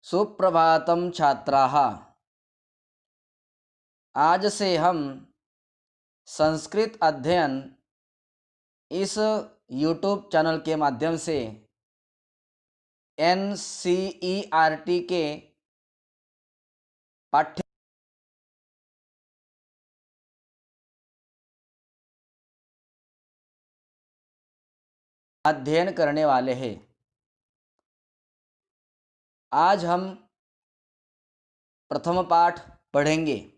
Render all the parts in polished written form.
सुप्रभातम छात्राः। आज से हम संस्कृत अध्ययन इस YouTube चैनल के माध्यम से NCERT के पाठ्य अध्ययन करने वाले हैं। आज हम प्रथम पाठ पढ़ेंगे।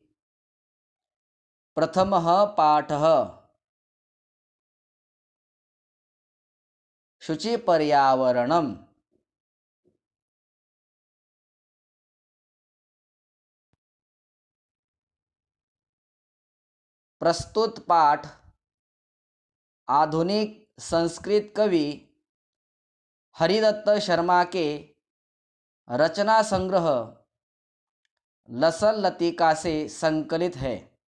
प्रथमः पाठः शुचिपर्यावरणम्। प्रस्तुत पाठ आधुनिक संस्कृत कवि हरिदत्त शर्मा के रचना संग्रह लसल लतिका से संकलित है।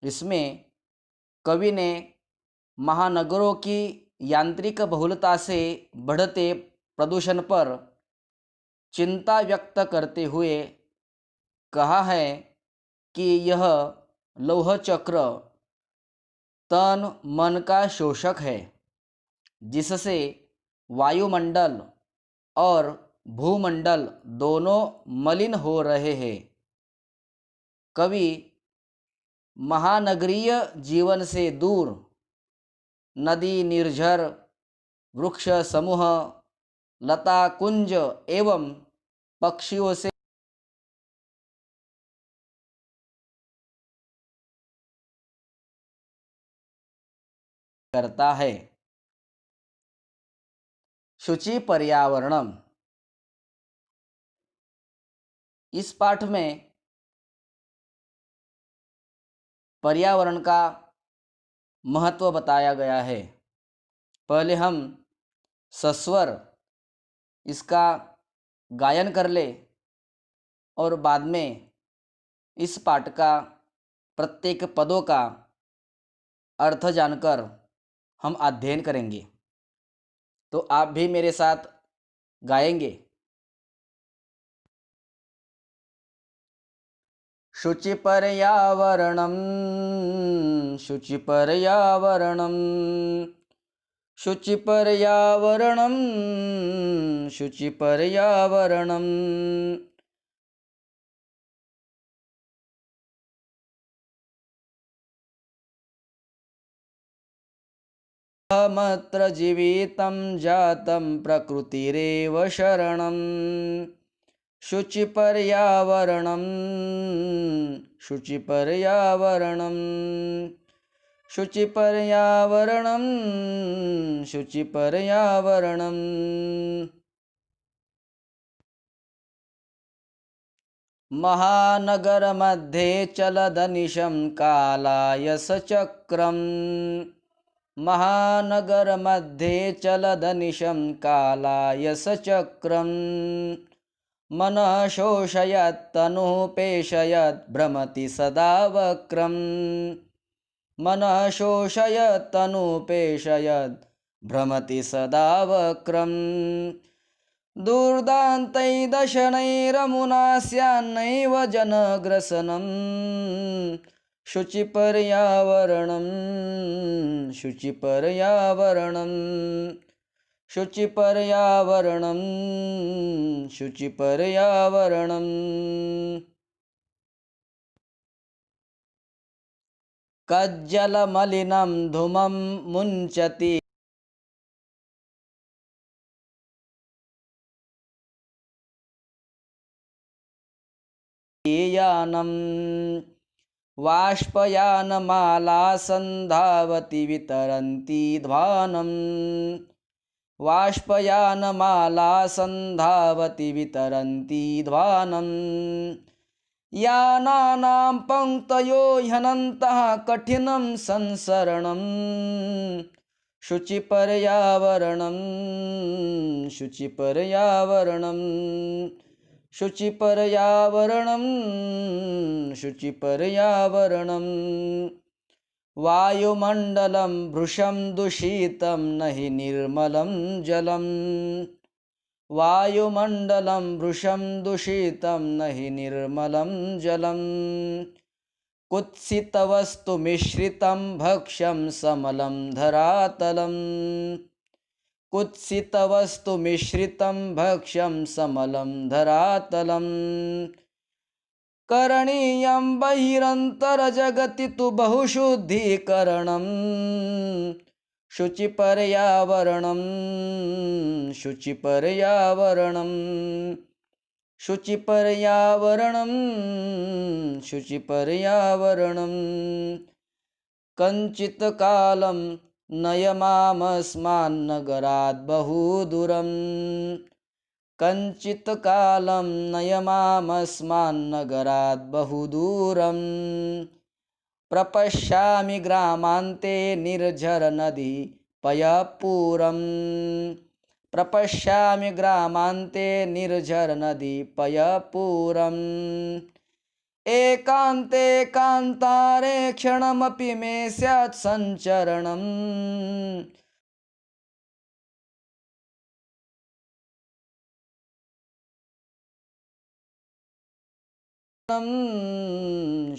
इसमें कवि ने महानगरों की यांत्रिक बहुलता से बढ़ते प्रदूषण पर चिंता व्यक्त करते हुए कहा है कि यह लौह चक्र तन मन का शोषक है, जिससे वायुमंडल और भूमंडल दोनों मलिन हो रहे हैं। कवि महानगरीय जीवन से दूर नदी, निर्झर, वृक्ष समूह, लता कुंज एवं पक्षियों से करता है। शुचि पर्यावरणम। इस पाठ में पर्यावरण का महत्व बताया गया है। पहले हम सस्वर इसका गायन कर ले और बाद में इस पाठ का प्रत्येक पदों का अर्थ जानकर हम अध्ययन करेंगे। तो आप भी मेरे साथ गाएंगे। शुचिपर्यावरणं शुचिपर्यावरणं शुचिपर्यावरणं शुचिपर्यावरणं। अहमत्र जीवितं जातं प्रकृतिरेव शरणं। शुचिपर्यावरणं शुचिपर्यावरणं शुचिपर्यावरणं शुचिपर्यावरणं। महानगरमध्ये चलदनिशं कालायसचक्रम्। महानगरमध्ये चलदनिशं कालायसचक्रम्। मनः शोषयत् तनुः पेशयत् भ्रमति सदा वक्रम्। मनः शोषयत् तनुः पेशयत् भ्रमति सदा वक्रम्। दुर्दान्तैर्दशनैरमुना स्यान्नैव जनग्रसनम्। शुचिपर्यावरणं शुचिपर्यावरणं शुचिपर्यावरणं शुचिपर्यावरणं। कज्जलमलिनं धूमं मुञ्चति यानं। वाष्पयानमाला सन्धावति वितरन्ती ध्वानं। वाष्पयानमाला सन्धावति वितरन्ती ध्वानं। यानानां पङ्क्तयो ह्यनन्तः कठिनं संसरणं। शुचिपर्यावरणं शुचिपर्यावरणं शुचिपर्यावरणं शुचिपर्यावरणं। वायुमण्डलं भृशं दूषितं न हि निर्मलं जलम्। वायुमण्डलं वृषं दूषितं न हि निर्मलं जलम् कुत्सितवस्तुमिश्रितं भक्ष्यं समलं धरातलम् कुत्सितवस्तुमिश्रितं भक्ष्यं समलं धरातलम् करणीयं बहिरन्तरजगति तु बहुशुद्धीकरणम् शुचिपर्यावरणं शुचिपर्यावरणं शुचिपर्यावरणं शुचिपर्यावरणं कञ्चित् कालं नयमामस्मान्नगरात् बहुदूरम् कञ्चित् कालं नयमामस्मान्नगरात् बहुदूरम् प्रपश्यामि ग्रामान्ते निर्झरनदी पयःपूरम् प्रपश्यामि ग्रामान्ते निर्झरनदी पयःपूरम् एकान्ते कान्तारे क्षणमपि मे स्यात् सञ्चरणम्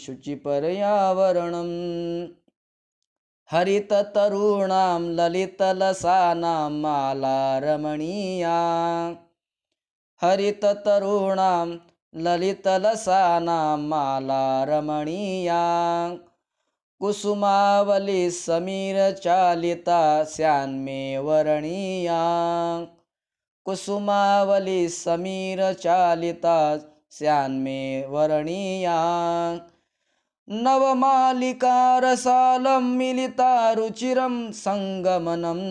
शुचिपर्यावरणम् हरिततरूणां ललितलसानां माला रमणीया हरिततरूणां ललितलसानां माला रमणीया कुसुमावली समीरचालिता स्यान्मे वरणीया कुसुमावली समीरचालिता स्यान्मे वरणीया नवमालिकारसालं मिलिता रुचिरं सङ्गमनं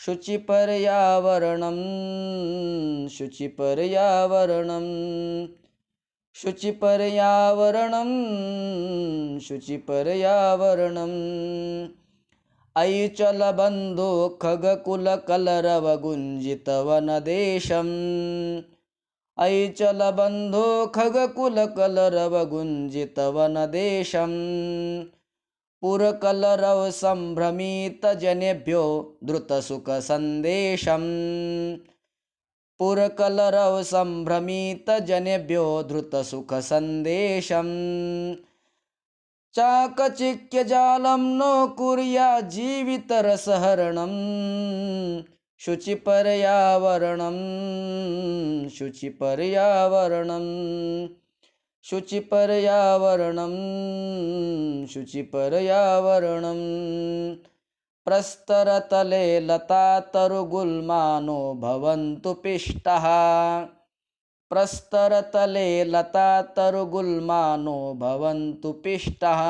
शुचिपर्यावरणं शुचिपर्यावरणं शुचिपर्यावरणं शुचिपर्यावरणम् ऐचलबन्धो खगकुलकलरवगुञ्जितवनदेशम् ऐचलबन्धो खगकुलकलरवगुञ्जितवनदेशम् पुरकलरव सम्भ्रमितजनेभ्यो धृतसुखसन्देशम् पुरकलरव सम्भ्रमितजनेभ्यो धृतसुखसन्देशम् चाकचिक्यजालं नो कुर्यात् जीवितरसहरणम् शुचिपर्यावरणं शुचिपर्यावरणं शुचिपर्यावरणं शुचिपर्यावरणं प्रस्तरतले लतातरुगुल्मानो भवन्तु पिष्टाः प्रस्तरतले लतातरुगुल्मानो भवन्तु पिष्टाः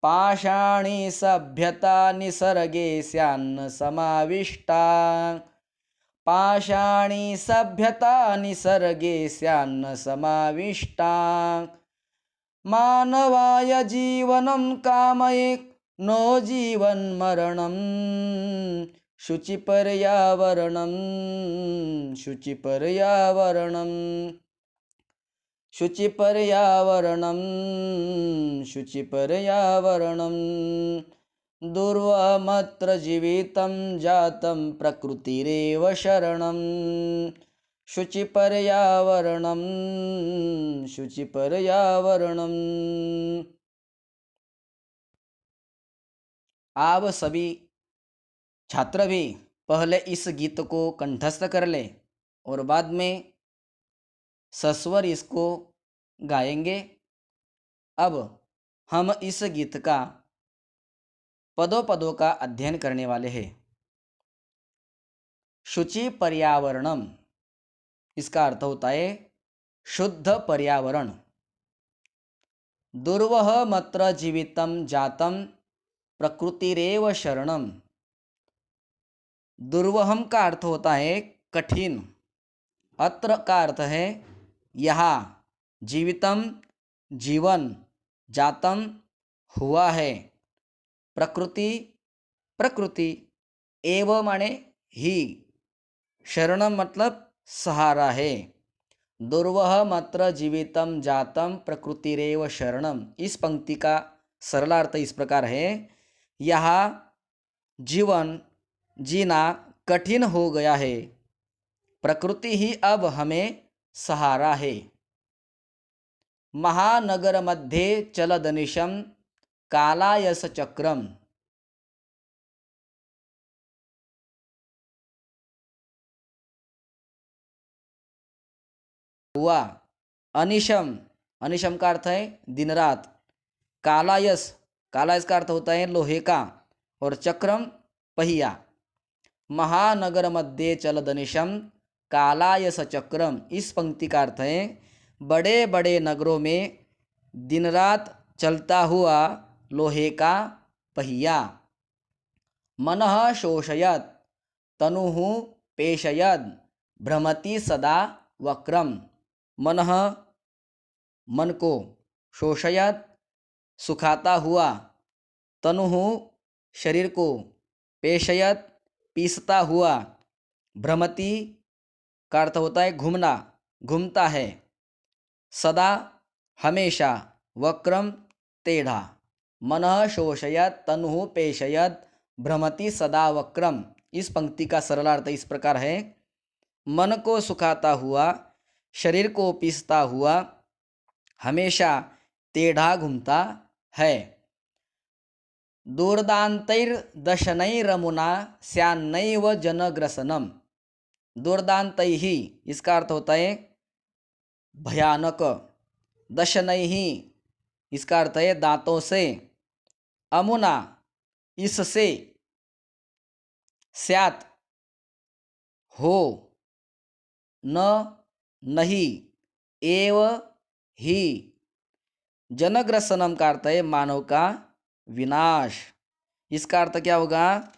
पाषाणी सभ्यता निसर्गे स्यान्न समाविष्टा पाषाणी सभ्यता निसर्गे स्यान्न समाविष्टा मानवाय जीवनं कामये नो जीवन्मरणं शुचिपर्यावरणं शुचिपर्यावरणं शुचिपर्यावरणं शुचिपर्यावरणं दुर्वामत्र जीवितं जातं प्रकृतिरेव शरणं शुचिपर्यावरणं शुचिपर्यावरणं। आप सभी छात्र भी पहले इस गीत को कंठस्थ कर ले और बाद में सस्वर इसको गाएंगे। अब हम इस गीत का पदों पदों का अध्ययन करने वाले हैं। शुचि पर्यावरणम, इसका अर्थ होता है शुद्ध पर्यावरण। दुर्वह मत्र जीवितम जातम प्रकृतिरेव शरणम। दुर्वहम का अर्थ होता है कठिन। अत्र का अर्थ है यहाँ, जीवितम जीवन, जातम हुआ है, प्रकृति प्रकृति, एव माने ही, शरणम मतलब सहारा है। दुर्वह मत्र जीवितम जातम प्रकृतिरेव शरणम। इस पंक्ति का सरलार्थ इस प्रकार है, यहाँ जीवन जीना कठिन हो गया है, प्रकृति ही अब हमें सहारा है। महानगर मध्ये चलदनिशम कालायस चक्रम। हुआ अनिशम, अनिशम का अर्थ है दिन रात। कालायस, कालायस का अर्थ होता है लोहे का, और चक्रम पहिया। महानगर मध्ये चलदनिशम कालायस चक्रम, इस पंक्ति का अर्थ है बड़े बड़े नगरों में दिन रात चलता हुआ लोहे का पहिया। मनः शोषयत तनुः पेशयद भ्रमति सदा वक्रम। मनः, मन को, शोषयत सुखाता हुआ, तनुः शरीर को, पेशयत पीसता हुआ, भ्रमति का अर्थ होता है घूमना, घूमता है, सदा हमेशा, वक्रम टेढ़ा। मनः शोषयत तनुः पेशयत भ्रमति सदा वक्रम। इस पंक्ति का सरलार्थ इस प्रकार है, मन को सुखाता हुआ, शरीर को पीसता हुआ, हमेशा टेढ़ा घूमता है। दूर्दान्तैर्दशनैरमुना स्यान्नैव जनग्रसनम। दूर्दान्तैः, इसका अर्थ होता है भयानक। दशनैः, इसका अर्थ है दांतों से। अमुना, इससे। स्यात्, हो। न, नहीं। एव, ही। जनग्रसनम का अर्थ है मानव का विनाश। इसका अर्थ क्या होगा?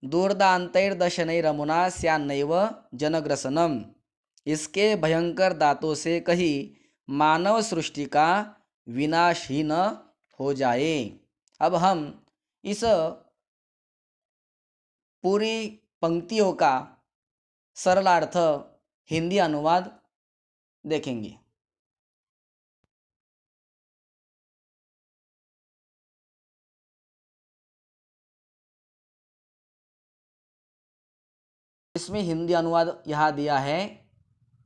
दूर्दान्तैर्दशनैरमुना स्यान्नैव जनग्रसनम। इसके भयंकर दांतों से कहीं मानव सृष्टि का विनाश ही न हो जाए। अब हम इस पूरी पंक्तियों का सरलार्थ हिंदी अनुवाद देखेंगे। इसमें हिंदी अनुवाद यहाँ दिया है।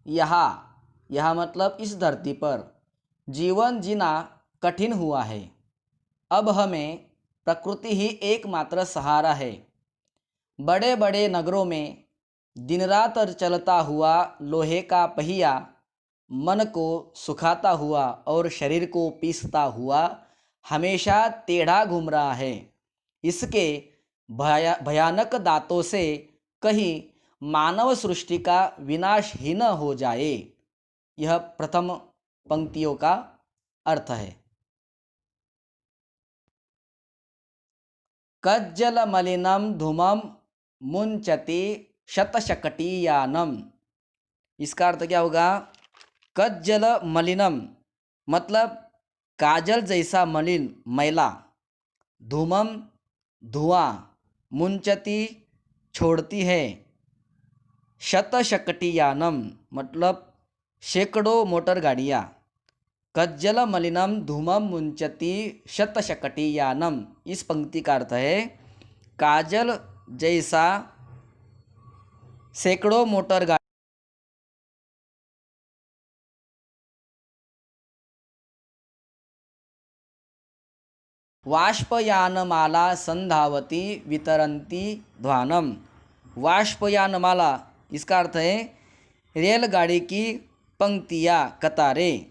यह मतलब इस धरती पर जीवन जीना कठिन हुआ है। अब हमें प्रकृति ही एकमात्र सहारा है। बड़े बड़े नगरों में दिन रात चलता हुआ लोहे का पहिया मन को सुखाता हुआ और शरीर को पीसता हुआ हमेशा टेढ़ा घूम रहा है। इसके भयानक दांतों से कहीं मानव सृष्टि का विनाश ही न हो जाए। यह प्रथम पंक्तियों का अर्थ है। कज्जल मलिनम धूमम मुंचति शतशकटीयानम। इसका अर्थ क्या होगा? कज्जल मलिनम मतलब काजल जैसा मलिन, मैला। धूमम धुआं, मुंचति छोड़ती है, शतशकटीयानम मतलब सैकड़ों मोटर गाड़ियाँ। कज्जल मलिनम धूमम मुंचति शतशकटीयानम, इस पंक्ति का अर्थ है काजल जैसा सैकड़ों मोटर गाड़ी वाष्पयानमाला संधावती वितरंती ध्वानम। वाष्पयानमाला, इसका अर्थ है रेलगाड़ी की पंक्तियाँ, कतारें।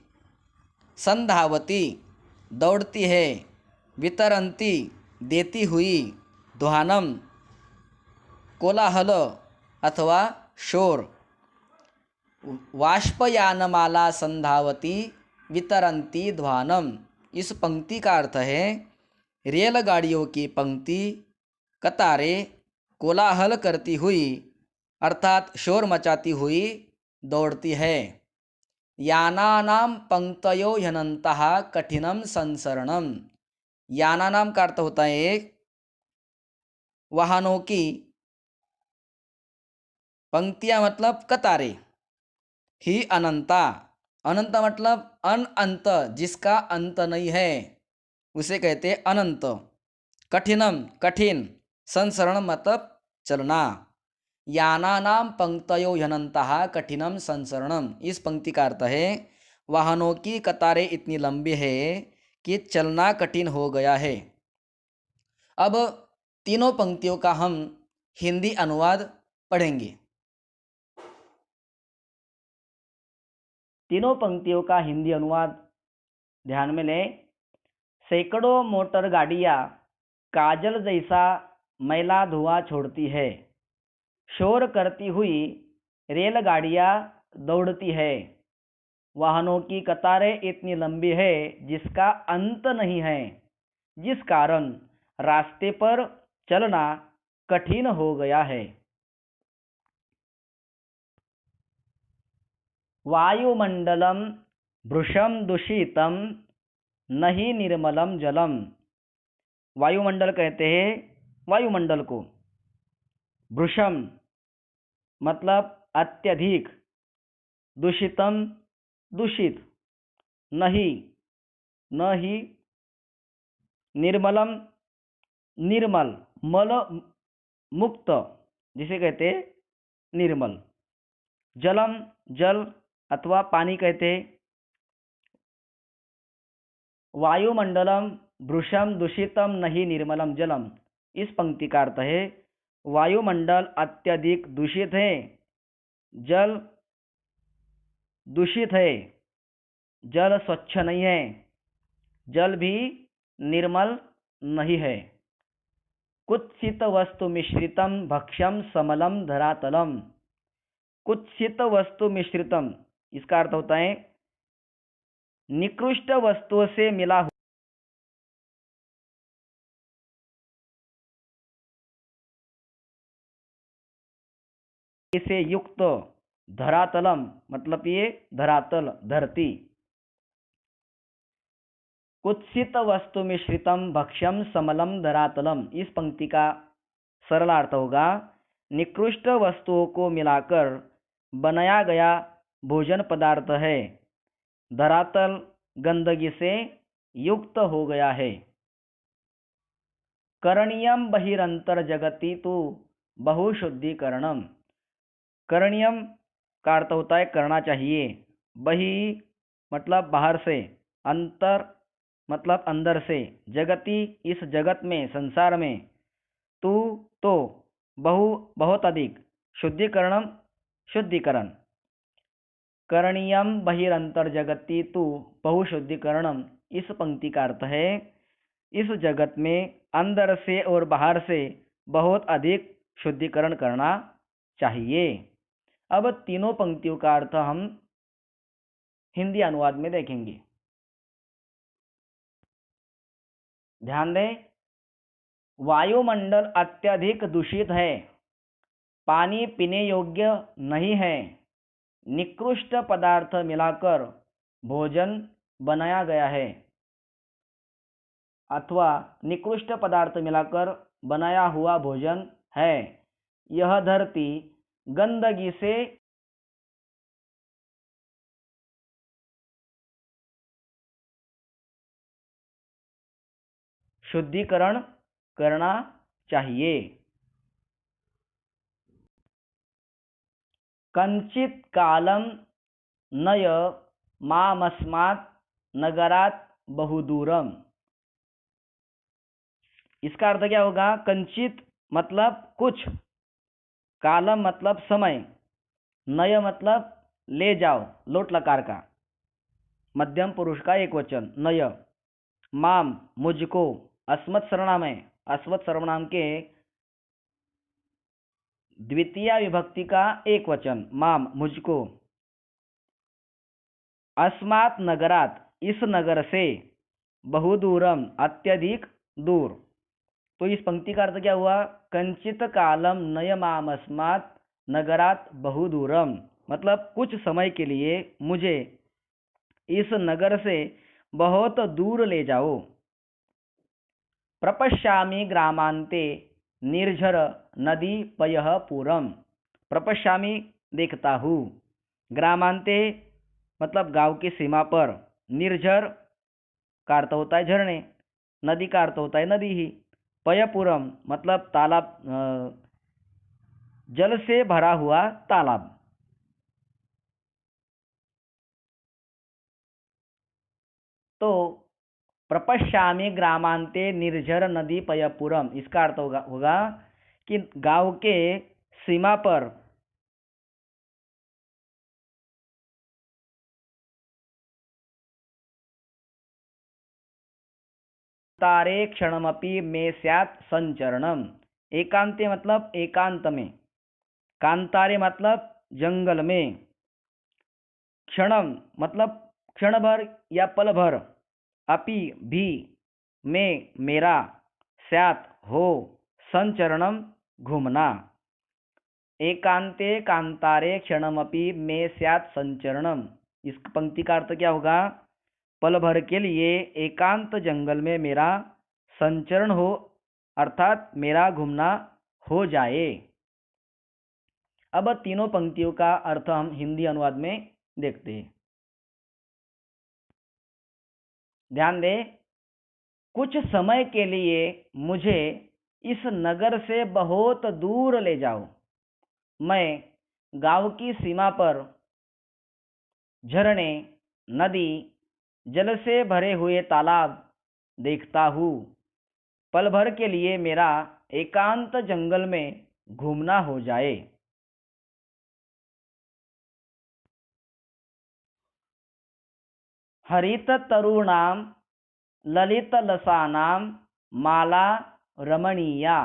संधावती दौड़ती है, वितरंती देती हुई, ध्वानम कोलाहल अथवा शोर। वाष्पयानमाला संधावती वितरंती ध्वानम, इस पंक्ति का अर्थ है रेलगाड़ियों की पंक्ति, कतारें कोलाहल करती हुई अर्थात शोर मचाती हुई दौड़ती है। यानानां पंक्तयो ह्यनन्तः कठिनम संसरणम। यानानाम का अर्थ होता है वाहनों की पंक्तियां मतलब कतारें। ही अनंता, अनंत मतलब अनंत, जिसका अंत नहीं है उसे कहते अनंत। कठिनम कठिन, संसरण मतलब चलना। यानानां पंक्तयो ह्यनन्तः कठिनम संसरणम। इस पंक्ति का अर्थ है वाहनों की कतारें इतनी लंबी है कि चलना कठिन हो गया है। अब तीनों पंक्तियों का हम हिंदी अनुवाद पढ़ेंगे। तीनों पंक्तियों का हिंदी अनुवाद ध्यान में लें। सैकड़ों मोटर गाड़ियां काजल जैसा मैला धुआं छोड़ती है। शोर करती हुई रेलगाड़ियां दौड़ती है। वाहनों की कतारें इतनी लंबी है जिसका अंत नहीं है, जिस कारण रास्ते पर चलना कठिन हो गया है। वायुमंडलम भृशम दूषितम नहीं निर्मलम जलम। वायुमंडल कहते हैं वायुमंडल को। भृशम मतलब अत्यधिक, दूषितम दूषित, नहीं नहीं, निर्मलम निर्मल, मल मुक्त जिसे कहते निर्मल, जलम जल अथवा पानी कहते। वायुमंडलम भृशम दूषितम नहीं निर्मलम जलम। इस पंक्ति का अर्थ है वायुमंडल अत्यधिक दूषित है, जल दूषित है, जल स्वच्छ नहीं है, जल भी निर्मल नहीं है। कुत्सित वस्तु मिश्रितम भक्ष्यम समलम धरातलम। कुत्सित वस्तु मिश्रितम इसका अर्थ होता है निकृष्ट वस्तुओं से मिला हुआ से युक्त। धरातलम मतलब ये धरातल, धरती। कुत्सित वस्तु मिश्रितम भक्ष्यम समलम धरातलम। इस पंक्ति का सरल अर्थ होगा निकृष्ट वस्तुओं को मिलाकर बनाया गया भोजन पदार्थ है। धरातल गंदगी से युक्त हो गया है। करणीयम बहिरंतर जगति तो बहुशुद्धिकरणम। करणीयम का अर्थ होता है करना चाहिए। बहि मतलब बाहर से, अंतर मतलब अंदर से, जगति इस जगत में, संसार में, तू तो बहु बहुत अधिक, शुद्धिकरणम शुद्धिकरण। करणीयम बहिरंतर जगति तु बहुशुद्धिकरणम। इस पंक्ति का अर्थ है इस जगत में अंदर से और बाहर से बहुत अधिक शुद्धिकरण करना चाहिए। अब तीनों पंक्तियों का अर्थ हम हिंदी अनुवाद में देखेंगे। ध्यान दें, वायुमंडल अत्यधिक दूषित है, पानी पीने योग्य नहीं है, निकृष्ट पदार्थ मिलाकर भोजन बनाया गया है, अथवा निकृष्ट पदार्थ मिलाकर बनाया हुआ भोजन है। यह धरती गंदगी से शुद्धिकरण करना चाहिए। कंचित कालम नय मामस्मात् नगरात बहुदूरम। इसका अर्थ क्या होगा? कंचित मतलब कुछ, कालम मतलब समय, नय मतलब ले जाओ, लोट लकार का मध्यम पुरुष का एक वचन नय, माम मुझको, अस्मत् सर्वनाम है, अस्मत् सर्वनाम के द्वितीय विभक्ति का एक वचन माम मुझको, अस्मात् नगरात इस नगर से, बहुदूरम अत्यधिक दूर। तो इस पंक्ति का अर्थ क्या हुआ? कंचित कालम नयमामस्मात् नगरात बहुदूरम, मतलब कुछ समय के लिए मुझे इस नगर से बहुत दूर ले जाओ। प्रपश्यामि ग्रामांते निर्झर नदी पयः पूरम। प्रपश्यामि देखता हूँ, ग्रामांते मतलब गांव की सीमा पर, निर्झर का अर्थ होता है झरने, नदी का अर्थ होता है नदी ही, पयपूरम मतलब तालाब, जल से भरा हुआ तालाब। तो प्रपश्यामि ग्रामांते निर्झर नदी पयपुरम, इसका अर्थ होगा कि गांव के सीमा पर तारे क्षणमपि में स्यात् संचरणम। एकांते मतलब एकांत में, कांतारे मतलब जंगल में, क्षणम मतलब क्षण भर या पल भर, अपि भी, में मेरा, स्यात् हो, संचरणम घूमना। एकांते कांतारे क्षणमपि में स्यात् संचरणम, इस पंक्ति का अर्थ क्या होगा? पल भर के लिए एकांत जंगल में मेरा संचरण हो, अर्थात मेरा घूमना हो जाए। अब तीनों पंक्तियों का अर्थ हम हिंदी अनुवाद में देखते हैं। ध्यान दें, कुछ समय के लिए मुझे इस नगर से बहुत दूर ले जाओ। मैं गांव की सीमा पर झरने, नदी, जल से भरे हुए तालाब देखता हूँ। पल भर के लिए मेरा एकांत जंगल में घूमना हो जाए। हरित तरुणाम ललित लसानाम माला रमणीया,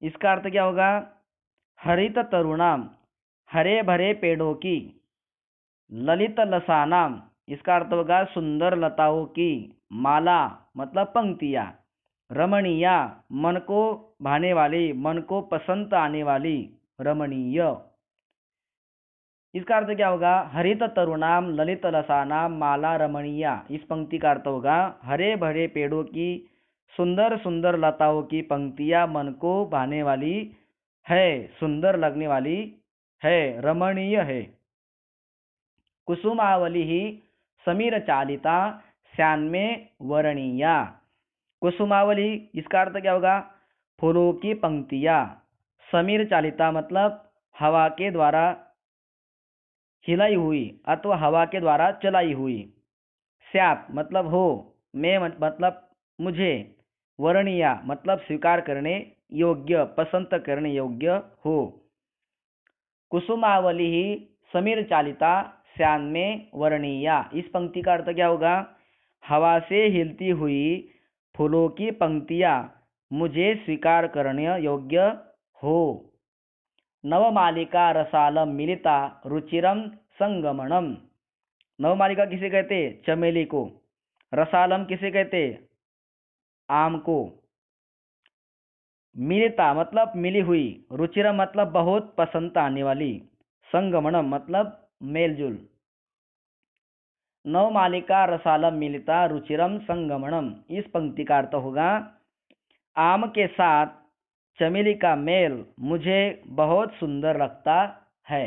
इसका अर्थ क्या होगा? हरित तरुणाम, हरे भरे पेड़ों की, ललित लसानाम, इसका अर्थ होगा सुंदर लताओं की, माला मतलब पंक्तियां, रमणीया मन को भाने वाली, मन को पसंद आने वाली, रमणीय। इसका अर्थ क्या होगा? हरित तरुणाम ललित लसानाम माला रमणीया, इस पंक्ति का अर्थ होगा हरे भरे पेड़ों की, सुंदर सुंदर लताओं की पंक्तियां मन को भाने वाली है, सुंदर लगने वाली है, रमणीय है। कुसुमावली ही समीर चालिता श्यामे वर्णीया, कुसुमावली इसका अर्थ क्या होगा? फूलों की पंक्तियां। समीर चालिता मतलब हवा के द्वारा हिलाई हुई अथवा हवा के द्वारा चलाई हुई। स्यात मतलब हो, में मतलब मुझे, वर्णीया मतलब स्वीकार करने योग्य, पसंद करने योग्य हो। कुसुमावली ही समीर चालिता श्याम में वर्णीया, इस पंक्ति का अर्थ क्या होगा? हवा से हिलती हुई फूलों की पंक्तियां मुझे स्वीकार करने योग्य हो। नवमालिका रसालम मिलिता रुचिरम संगमणम, नवमालिका किसे कहते? चमेली को। रसालम किसे कहते? आम को। मिलिता मतलब मिली हुई, रुचिरम मतलब बहुत पसंद आने वाली, संगमणम मतलब मेलजुल। नवमालिका रसालम मिलिता रुचिरम संगमणम, इस पंक्ति का अर्थ होगा आम के साथ चमेली का मेल मुझे बहुत सुंदर लगता है।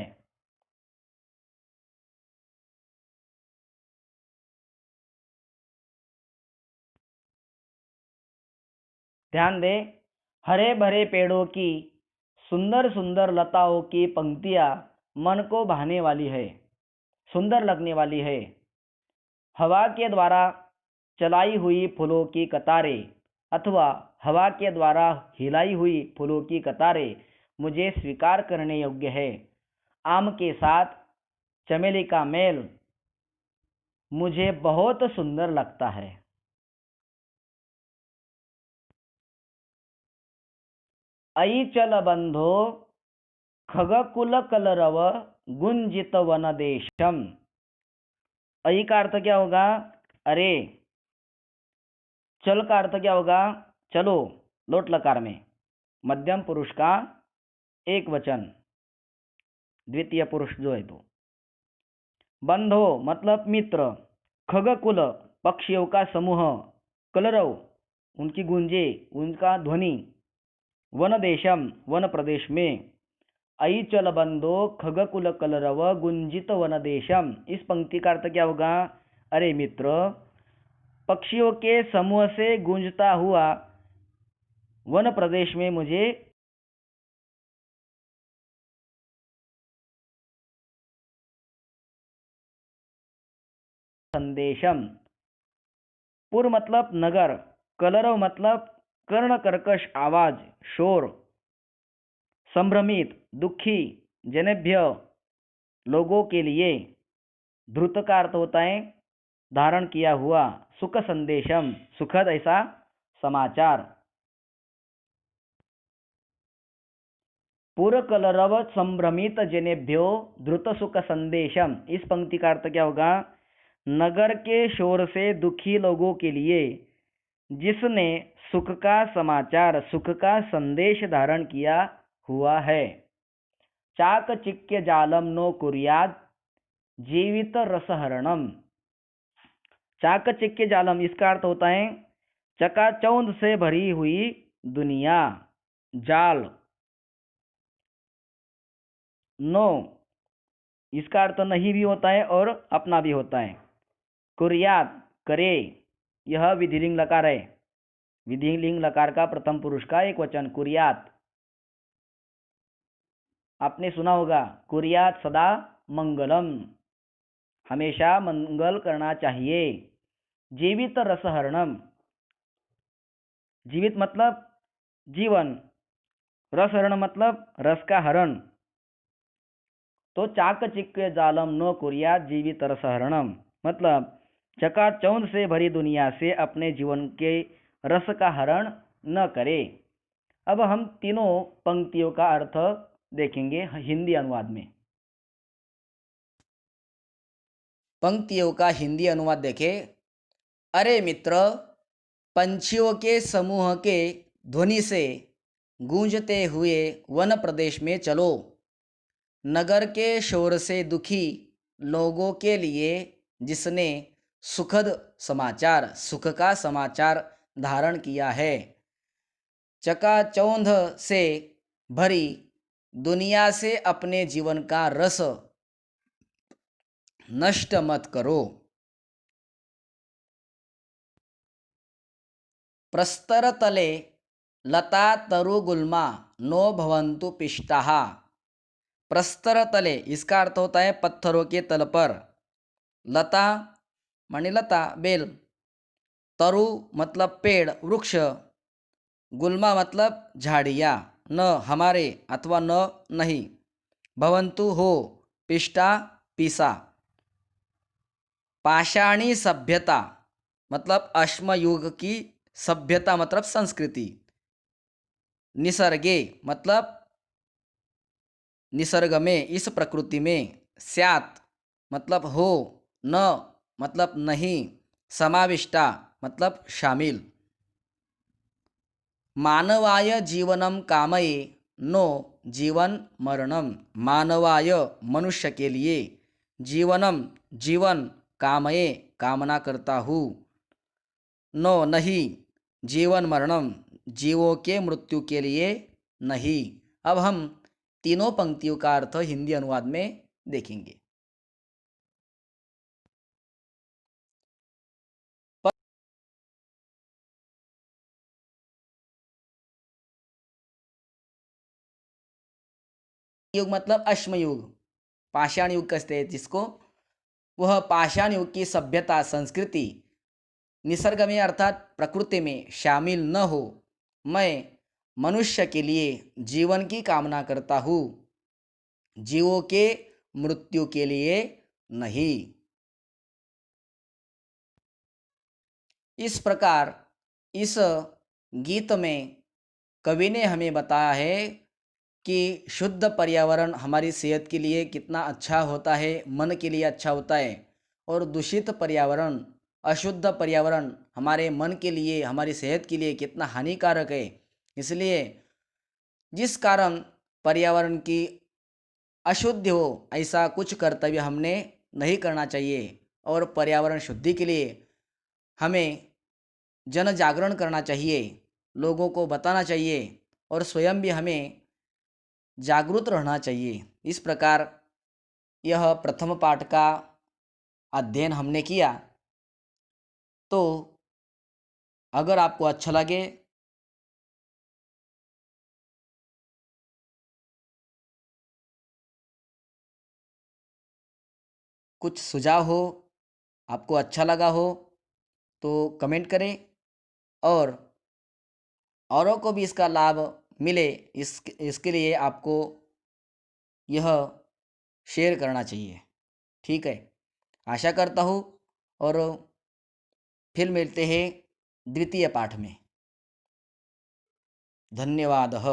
ध्यान दें, हरे भरे पेड़ों की, सुंदर सुंदर लताओं की पंक्तियां मन को भाने वाली है, सुंदर लगने वाली है। हवा के द्वारा चलाई हुई फूलों की कतारें अथवा हवा के द्वारा हिलाई हुई फूलों की कतारें मुझे स्वीकार करने योग्य है। आम के साथ चमेली का मेल मुझे बहुत सुंदर लगता है। अई चल बंधो खगकुल कलरव गुंजित वन देशम, अई का अर्थ क्या होगा? अरे। चल का अर्थ क्या होगा? चलो, लोट लकार में, मध्यम पुरुष का एक वचन, द्वितीय पुरुष जो है तो। बंधो मतलब मित्र, खगकुल पक्षियों का समूह, कलरव उनकी गूंजे, उनका ध्वनि, वन देशम वन प्रदेश में। अई चल बंधो खगकुल कलरव गुंजित वन देशम, इस पंक्ति का अर्थ क्या होगा? अरे मित्र, पक्षियों के समूह से गूंजता हुआ वन प्रदेश में मुझे संदेशम। पुर मतलब नगर, कलरव मतलब कर्ण कर्कश आवाज, शोर। संभ्रमित दुखी, जनेभ्य लोगों के लिए। ध्रुत का अर्थ होता है धारण किया हुआ। सुख संदेशम सुखद ऐसा समाचार। पुरकलरव संभ्रमित जनेभ्यो द्रुत सुख संदेशम। इस पंक्ति का अर्थ क्या होगा? नगर के शोर से दुखी लोगों के लिए जिसने सुख का समाचार, सुख का संदेश धारण किया हुआ है। चाकचिक्य जालम नो कुर्याद जीवित रसहरणम। चाकचिक्य जालम इसका अर्थ होता है चकाचौंध से भरी हुई दुनिया। जाल, नो इसका अर्थ नहीं भी होता है और अपना भी होता है। कुर्यात करे, यह विधिलिंग लकार है। विधिलिंग लकार का प्रथम पुरुष का एक वचन कुर्यात। आपने सुना होगा कुर्यात सदा मंगलम, हमेशा मंगल करना चाहिए। जीवित रसहरणम, जीवित मतलब जीवन, रसहरण मतलब रस का हरण। तो चाकचिक्य जालम न कुर्यात जीवित रसहरणम मतलब चकाचौंध से भरी दुनिया से अपने जीवन के रस का हरण न करे। अब हम तीनों पंक्तियों का अर्थ देखेंगे हिंदी अनुवाद में। पंक्तियों का हिंदी अनुवाद देखें। अरे मित्र, पंछियों के समूह के ध्वनि से गूंजते हुए वन प्रदेश में चलो। नगर के शोर से दुखी लोगों के लिए जिसने सुखद समाचार, सुख का समाचार धारण किया है। चकाचौंध से भरी दुनिया से अपने जीवन का रस नष्ट मत करो। प्रस्तर तले लता तरुगुल्मा नो भवन्तु पिष्टाः। प्रस्तर तले इसका अर्थ होता है पत्थरों के तल पर। लता माने लता बेल, तरु मतलब पेड़ वृक्ष, गुल्मा मतलब झाड़ियाँ, न हमारे अथवा न नहीं, भवन्तु हो, पिष्टा पीसा। पाषाणी सभ्यता मतलब अश्मयुग की सभ्यता मतलब संस्कृति। निसर्गे मतलब निसर्ग में, इस प्रकृति में। स्यात् मतलब हो, न मतलब नहीं, समाविष्टा मतलब शामिल। मानवाय जीवनम कामये नो जीवन मरणम। मानवाय मनुष्य के लिए, जीवनम जीवन, कामये कामना करता हूँ, नो नहीं, जीवन मरणम जीवों के मृत्यु के लिए नहीं। अब हम तीनों पंक्तियों का अर्थ हिंदी अनुवाद में देखेंगे। युग मतलब अश्मयुग, पाषाण युग कहते हैं जिसको, वह पाषाण युग की सभ्यता संस्कृति निसर्ग में अर्थात प्रकृति में शामिल न हो। मैं मनुष्य के लिए जीवन की कामना करता हूँ, जीवों के मृत्यु के लिए नहीं। इस प्रकार इस गीत में कवि ने हमें बताया है कि शुद्ध पर्यावरण हमारी सेहत के लिए कितना अच्छा होता है, मन के लिए अच्छा होता है, और दूषित पर्यावरण, अशुद्ध पर्यावरण हमारे मन के लिए, हमारी सेहत के लिए कितना हानिकारक है। इसलिए जिस कारण पर्यावरण की अशुद्धि हो ऐसा कुछ कर्तव्य हमने नहीं करना चाहिए। और पर्यावरण शुद्धि के लिए हमें जन जागरण करना चाहिए, लोगों को बताना चाहिए और स्वयं भी हमें जागरूक रहना चाहिए। इस प्रकार यह प्रथम पाठ का अध्ययन हमने किया। तो अगर आपको अच्छा लगे कुछ सुझाव हो आपको अच्छा लगा हो तो कमेंट करें और औरों को भी इसका लाभ मिले इसके लिए आपको यह शेयर करना चाहिए। ठीक है, आशा करता हूँ और फिर मिलते हैं द्वितीय पाठ में। धन्यवादः।